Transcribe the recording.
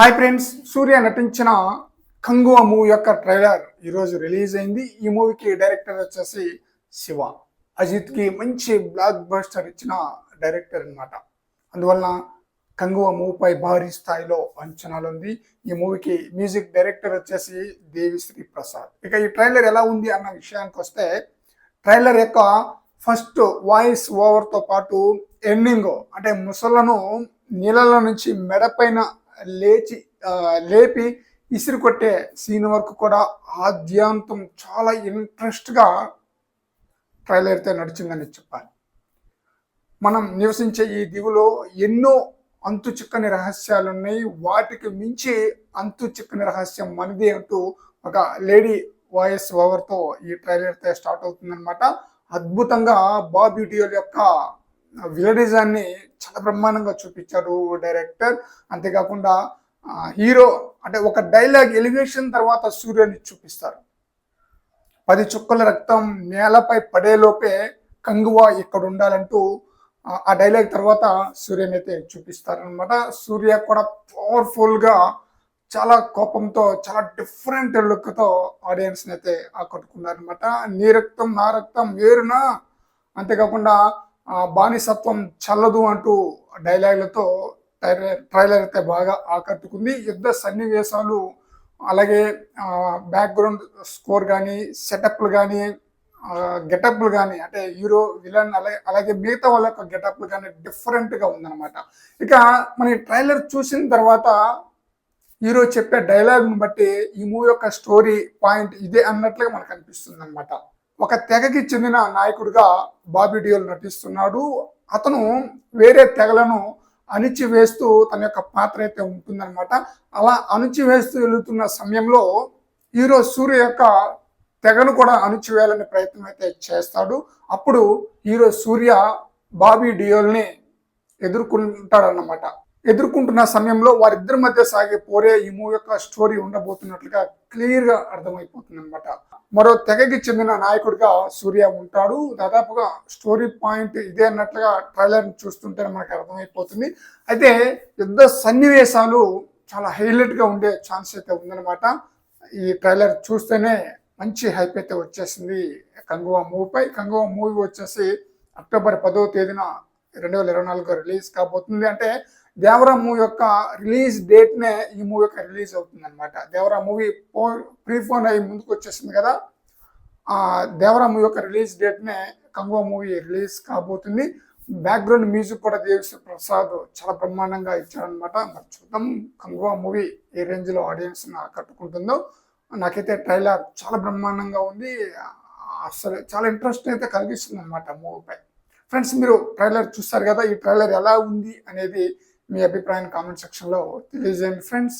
Hi friends, సూర్య నటించిన Kanguva movie యొక్క trailer ఈరోజు రిలీజ్ అయింది. ఈ మూవీకి డైరెక్టర్ వచ్చేసి శివ. అజిత్కి మంచి బ్లాక్ బస్టర్ ఇచ్చిన డైరెక్టర్ అనమాట. అందువలన కంగువ మూవీపై భారీ స్థాయిలో అంచనాలు ఉంది. ఈ మూవీకి మ్యూజిక్ డైరెక్టర్ వచ్చేసి దేవిశ్రీ ప్రసాద్. ఇక ఈ ట్రైలర్ ఎలా ఉంది అన్న విషయానికి వస్తే, ట్రైలర్ యొక్క ఫస్ట్ వాయిస్ ఓవర్తో పాటు ఎండింగ్ అంటే ముసలను నీళ్ళలో నుంచి మెడపైన లేపి ఇసిరి కొట్టే సీన్ వరకు కూడా ఆద్యాంతం చాలా ఇంట్రెస్ట్గా ట్రైలర్ అయితే నడిచిందని చెప్పాలి. మనం నివసించే ఈ దిగులో ఎన్నో అంతు చిక్కని రహస్యాలు ఉన్నాయి. వాటికి మించి అంతు చిక్కని రహస్యం మనది అంటూ ఒక లేడీ వాయిస్ ఓవర్తో ఈ ట్రైలర్ అయితే స్టార్ట్ అవుతుందన్నమాట. అద్భుతంగా బాబీ డియోల్ యొక్క విలనిజాన్ని చాలా బ్రహ్మాండంగా చూపించారు డైరెక్టర్. అంతేకాకుండా హీరో అంటే ఒక డైలాగ్ ఎలివేషన్ తర్వాత సూర్యుని చూపిస్తారు. 10 చుక్కల రక్తం నేలపై పడేలోపే కంగువ ఇక్కడ ఉండాలంటూ ఆ డైలాగ్ తర్వాత సూర్యని అయితే చూపిస్తారనమాట. సూర్య కూడా పవర్ఫుల్గా చాలా కోపంతో చాలా డిఫరెంట్ లుక్తో ఆడియన్స్ని అయితే ఆకట్టుకున్నారనమాట. నీ రక్తం నా రక్తం వేరునా, అంతేకాకుండా బానిసత్వం చల్లదు అంటూ డైలాగులతో ట్రైలర్ అయితే బాగా ఆకట్టుకుంది. యుద్ధ సన్నివేశాలు, అలాగే బ్యాక్గ్రౌండ్ స్కోర్ కానీ, సెటప్లు కానీ, గెటప్లు కానీ, అంటే హీరో విలన్ అలాగే మిగతా వాళ్ళ యొక్క గెటప్లు కానీ డిఫరెంట్గా ఉందన్నమాట. ఇక మన ట్రైలర్ చూసిన తర్వాత హీరో చెప్పే డైలాగ్ని బట్టి ఈ మూవీ యొక్క స్టోరీ పాయింట్ ఇదే అన్నట్లుగా మనకు అనిపిస్తుంది అనమాట. ఒక తెగకి చెందిన నాయకుడిగా బాబీ డియోల్ నటిస్తున్నాడు. అతను వేరే తెగలను అణిచివేస్తూ తన యొక్క పాత్ర అయితే ఉంటుందన్నమాట. అలా అణిచివేస్తూ వెళుతున్న సమయంలో హీరో సూర్య యొక్క తెగను కూడా అణిచివేయాలనే ప్రయత్నం అయితే చేస్తాడు. అప్పుడు హీరో సూర్య బాబీ డియోల్ని ఎదుర్కొంటాడన్నమాట. ఎదుర్కొంటున్న సమయంలో వారిద్దరి మధ్య సాగే పోరే ఈ మూవీ యొక్క స్టోరీ ఉండబోతున్నట్లుగా క్లియర్గా అర్థమైపోతుంది అనమాట. మరో తెగకి చెందిన నాయకుడిగా సూర్య ఉంటాడు. దాదాపుగా స్టోరీ పాయింట్ ఇదే అన్నట్లుగా ట్రైలర్ని చూస్తుంటేనే మనకు అర్థమైపోతుంది. అయితే యుద్ధ సన్నివేశాలు చాలా హైలైట్గా ఉండే ఛాన్స్ అయితే ఉందన్నమాట. ఈ ట్రైలర్ చూస్తేనే మంచి హైప్ అయితే వచ్చేసింది కంగువ మూవీపై. కంగువ మూవీ వచ్చేసి అక్టోబర్ 10వ తేదీన 2024 రిలీజ్ కాబోతుంది. అంటే దేవరా మూవీ యొక్క రిలీజ్ డేట్నే ఈ మూవీ యొక్క రిలీజ్ అవుతుంది అనమాట. దేవరా మూవీ ప్రీఫోన్ అయ్యి ముందుకు వచ్చేసింది కదా, ఆ దేవరా మూవీ యొక్క రిలీజ్ డేట్నే కంగువ మూవీ రిలీజ్ కాబోతుంది. బ్యాక్గ్రౌండ్ మ్యూజిక్ కూడా దేవిశ్రీ ప్రసాద్ చాలా బ్రహ్మాండంగా ఇచ్చారనమాట. మరి చూద్దాం కంగువ మూవీ ఏ రేంజ్లో ఆడియన్స్ని ఆకట్టుకుంటుందో. నాకైతే ట్రైలర్ చాలా బ్రహ్మాండంగా ఉంది. అసలు చాలా ఇంట్రెస్ట్ అయితే కలిగిస్తుంది అనమాట మూవీపై. ఫ్రెండ్స్, మీరు ట్రైలర్ చూస్తారు కదా, ఈ ట్రైలర్ ఎలా ఉంది అనేది మీ అభిప్రాయాన్ని కామెంట్ సెక్షన్లో తెలియజేయండి ఫ్రెండ్స్.